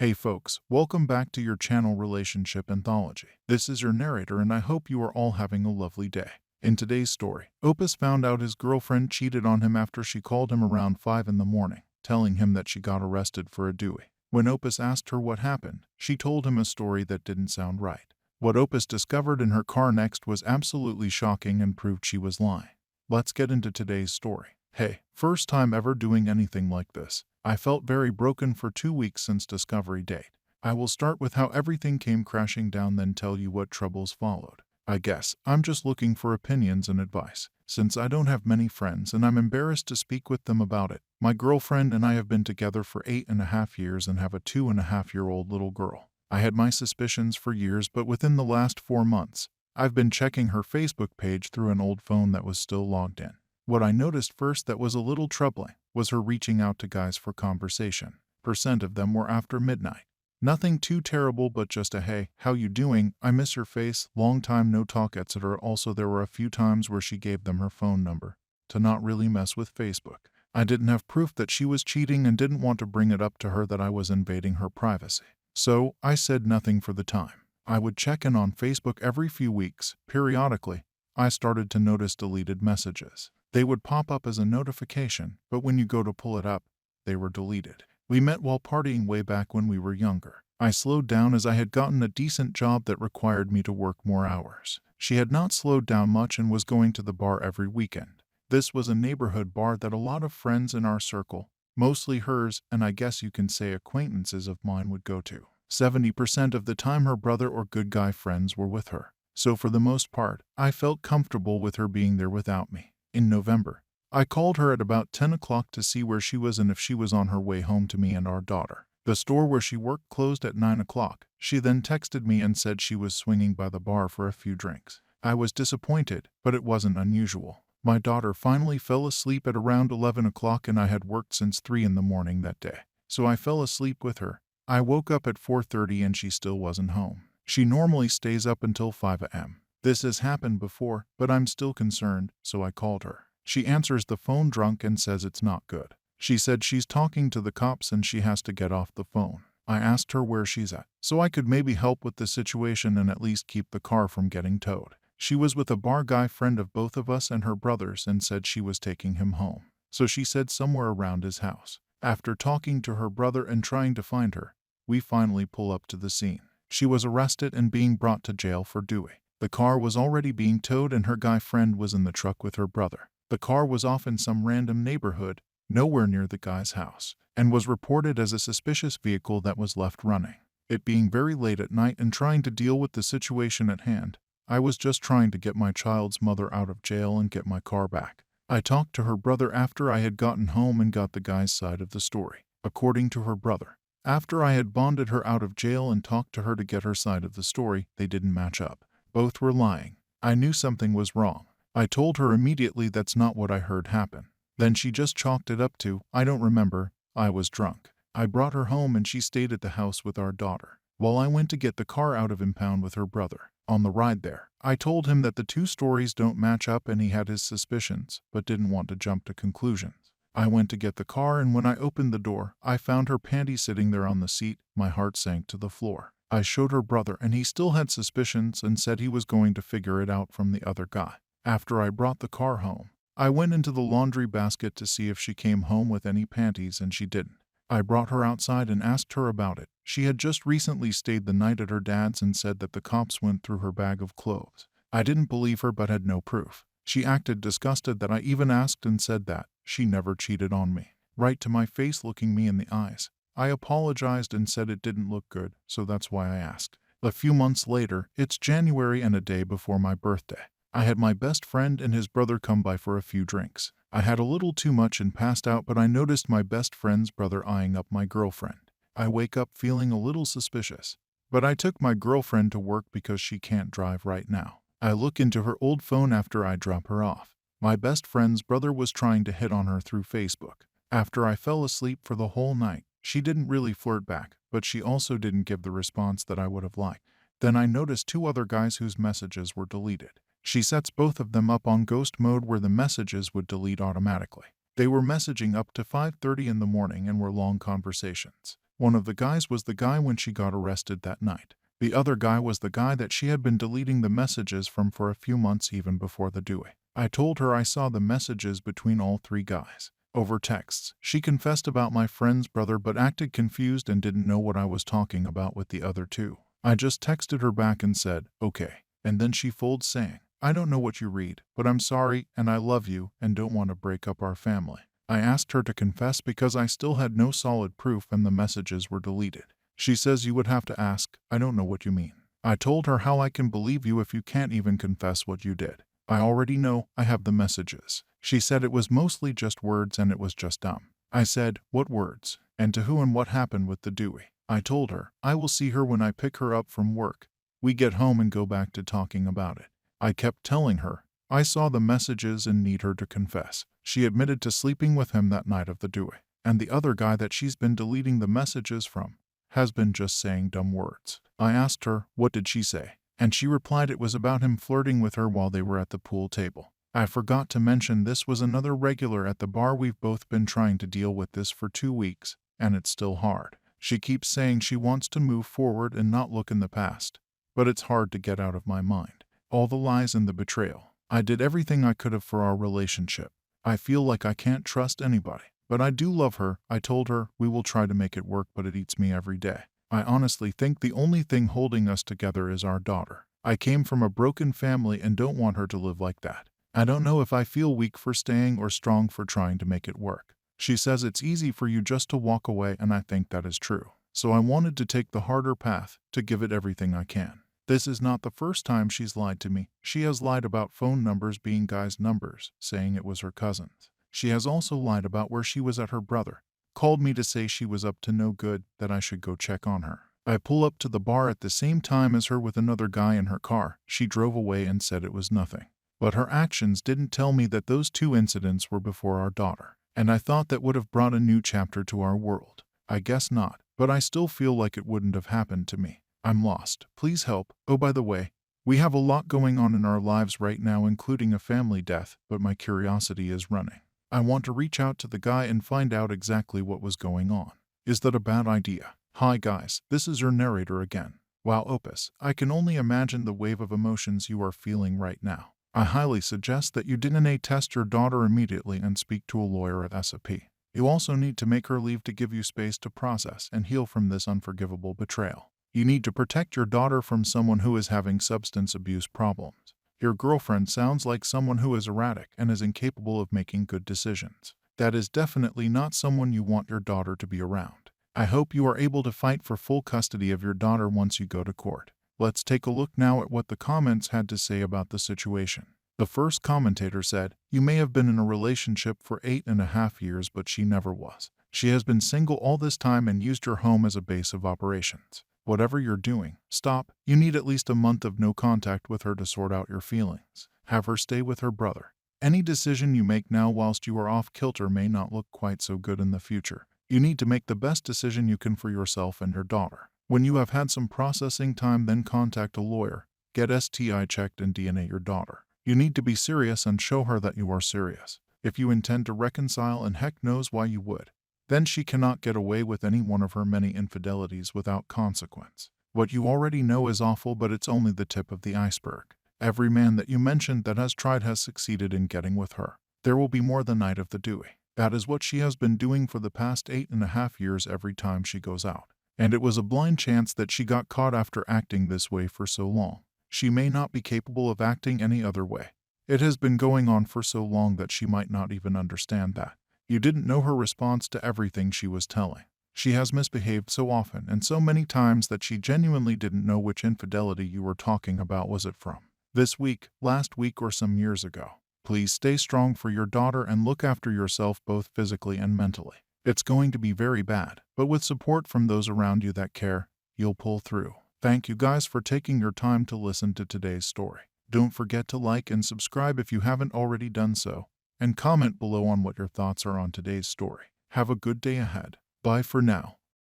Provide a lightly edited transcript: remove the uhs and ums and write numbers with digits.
Hey folks, welcome back to your channel Relationship Anthology. This is your narrator and I hope you are all having a lovely day. In today's story, Opus found out his girlfriend cheated on him after she called him around 5 in the morning, telling him that she got arrested for a Dewey. When Opus asked her what happened, she told him a story that didn't sound right. What Opus discovered in her car next was absolutely shocking and proved she was lying. Let's get into today's story. Hey, first time ever doing anything like this. I felt very broken for 2 weeks since discovery date. I will start with how everything came crashing down, then tell you what troubles followed. I guess I'm just looking for opinions and advice, since I don't have many friends and I'm embarrassed to speak with them about it. My girlfriend and I have been together for 8.5 years and have a 2.5-year-old little girl. I had my suspicions for years, but within the last 4 months, I've been checking her Facebook page through an old phone that was still logged in. What I noticed first that was a little troubling was her reaching out to guys for conversation. Percent of them were after midnight. Nothing too terrible, but just a hey, how you doing, I miss your face, long time no talk, etc. Also, there were a few times where she gave them her phone number to not really mess with Facebook. I didn't have proof that she was cheating and didn't want to bring it up to her that I was invading her privacy. So I said nothing for the time. I would check in on Facebook every few weeks. Periodically, I started to notice deleted messages. They would pop up as a notification, but when you go to pull it up, they were deleted. We met while partying way back when we were younger. I slowed down as I had gotten a decent job that required me to work more hours. She had not slowed down much and was going to the bar every weekend. This was a neighborhood bar that a lot of friends in our circle, mostly hers and I guess you can say acquaintances of mine, would go to. 70% of the time her brother or good guy friends were with her. So for the most part, I felt comfortable with her being there without me. In November, I called her at about 10 o'clock to see where she was and if she was on her way home to me and our daughter. The store where she worked closed at 9 o'clock. She then texted me and said she was swinging by the bar for a few drinks. I was disappointed, but it wasn't unusual. My daughter finally fell asleep at around 11 o'clock and I had worked since 3 in the morning that day. So I fell asleep with her. I woke up at 4:30 and she still wasn't home. She normally stays up until 5 a.m. This has happened before, but I'm still concerned, so I called her. She answers the phone drunk and says it's not good. She said she's talking to the cops and she has to get off the phone. I asked her where she's at, so I could maybe help with the situation and at least keep the car from getting towed. She was with a bar guy friend of both of us and her brothers and said she was taking him home. So she said somewhere around his house. After talking to her brother and trying to find her, we finally pull up to the scene. She was arrested and being brought to jail for Dewey. The car was already being towed and her guy friend was in the truck with her brother. The car was off in some random neighborhood, nowhere near the guy's house, and was reported as a suspicious vehicle that was left running. It being very late at night and trying to deal with the situation at hand, I was just trying to get my child's mother out of jail and get my car back. I talked to her brother after I had gotten home and got the guy's side of the story. According to her brother, after I had bonded her out of jail and talked to her to get her side of the story, they didn't match up. Both were lying. I knew something was wrong. I told her immediately that's not what I heard happen. Then she just chalked it up to, I don't remember, I was drunk. I brought her home and she stayed at the house with our daughter, while I went to get the car out of impound with her brother. On the ride there, I told him that the two stories don't match up and he had his suspicions, but didn't want to jump to conclusions. I went to get the car and when I opened the door, I found her panties sitting there on the seat. My heart sank to the floor. I showed her brother and he still had suspicions and said he was going to figure it out from the other guy. After I brought the car home, I went into the laundry basket to see if she came home with any panties and she didn't. I brought her outside and asked her about it. She had just recently stayed the night at her dad's and said that the cops went through her bag of clothes. I didn't believe her but had no proof. She acted disgusted that I even asked and said that she never cheated on me. Right to my face, looking me in the eyes. I apologized and said it didn't look good, so that's why I asked. A few months later, it's January and a day before my birthday. I had my best friend and his brother come by for a few drinks. I had a little too much and passed out, but I noticed my best friend's brother eyeing up my girlfriend. I wake up feeling a little suspicious, but I took my girlfriend to work because she can't drive right now. I look into her old phone after I drop her off. My best friend's brother was trying to hit on her through Facebook. After I fell asleep for the whole night, she didn't really flirt back, but she also didn't give the response that I would have liked. Then I noticed 2 other guys whose messages were deleted. She sets both of them up on ghost mode where the messages would delete automatically. They were messaging up to 5:30 in the morning and were long conversations. One of the guys was the guy when she got arrested that night. The other guy was the guy that she had been deleting the messages from for a few months even before the Dewey. I told her I saw the messages between all three guys. Over texts, she confessed about my friend's brother but acted confused and didn't know what I was talking about with the other two. I just texted her back and said, okay. And then she folds saying, I don't know what you read, but I'm sorry and I love you and don't want to break up our family. I asked her to confess because I still had no solid proof and the messages were deleted. She says you would have to ask, I don't know what you mean. I told her how I can believe you if you can't even confess what you did. I already know, I have the messages. She said it was mostly just words and it was just dumb. I said, what words? And to who and what happened with the Dewey? I told her, I will see her when I pick her up from work. We get home and go back to talking about it. I kept telling her, I saw the messages and need her to confess. She admitted to sleeping with him that night of the Dewey. And the other guy that she's been deleting the messages from has been just saying dumb words. I asked her, what did she say? And she replied it was about him flirting with her while they were at the pool table. I forgot to mention this was another regular at the bar. We've both been trying to deal with this for 2 weeks, and it's still hard. She keeps saying she wants to move forward and not look in the past, but it's hard to get out of my mind. All the lies and the betrayal. I did everything I could have for our relationship. I feel like I can't trust anybody, but I do love her. I told her we will try to make it work, but it eats me every day. I honestly think the only thing holding us together is our daughter. I came from a broken family and don't want her to live like that. I don't know if I feel weak for staying or strong for trying to make it work. She says it's easy for you just to walk away, and I think that is true. So I wanted to take the harder path, to give it everything I can. This is not the first time she's lied to me. She has lied about phone numbers being guys' numbers, saying it was her cousin's. She has also lied about where she was at her brother. Called me to say she was up to no good, that I should go check on her. I pull up to the bar at the same time as her with another guy in her car. She drove away and said it was nothing. But her actions didn't tell me that those 2 incidents were before our daughter. And I thought that would have brought a new chapter to our world. I guess not, but I still feel like it wouldn't have happened to me. I'm lost. Please help. Oh, by the way, we have a lot going on in our lives right now, including a family death, but my curiosity is running. I want to reach out to the guy and find out exactly what was going on. Is that a bad idea? Hi guys, this is your narrator again. Wow, Opus, I can only imagine the wave of emotions you are feeling right now. I highly suggest that you DNA test your daughter immediately and speak to a lawyer at SAP. You also need to make her leave to give you space to process and heal from this unforgivable betrayal. You need to protect your daughter from someone who is having substance abuse problems. Your girlfriend sounds like someone who is erratic and is incapable of making good decisions. That is definitely not someone you want your daughter to be around. I hope you are able to fight for full custody of your daughter once you go to court. Let's take a look now at what the comments had to say about the situation. The first commentator said, you may have been in a relationship for 8.5 years, but she never was. She has been single all this time and used your home as a base of operations. Whatever you're doing, stop. You need at least a month of no contact with her to sort out your feelings. Have her stay with her brother. Any decision you make now whilst you are off kilter may not look quite so good in the future. You need to make the best decision you can for yourself and your daughter. When you have had some processing time, then contact a lawyer, get STI checked and DNA your daughter. You need to be serious and show her that you are serious. If you intend to reconcile, and heck knows why you would, then she cannot get away with any one of her many infidelities without consequence. What you already know is awful, but it's only the tip of the iceberg. Every man that you mentioned that has tried has succeeded in getting with her. There will be more the night of the Dewey. That is what she has been doing for the past 8.5 years every time she goes out. And it was a blind chance that she got caught after acting this way for so long. She may not be capable of acting any other way. It has been going on for so long that she might not even understand that. You didn't know her response to everything she was telling. She has misbehaved so often and so many times that she genuinely didn't know which infidelity you were talking about. Was it from this week, last week, or some years ago? Please stay strong for your daughter and look after yourself both physically and mentally. It's going to be very bad, but with support from those around you that care, you'll pull through. Thank you guys for taking your time to listen to today's story. Don't forget to like and subscribe if you haven't already done so, and comment below on what your thoughts are on today's story. Have a good day ahead. Bye for now.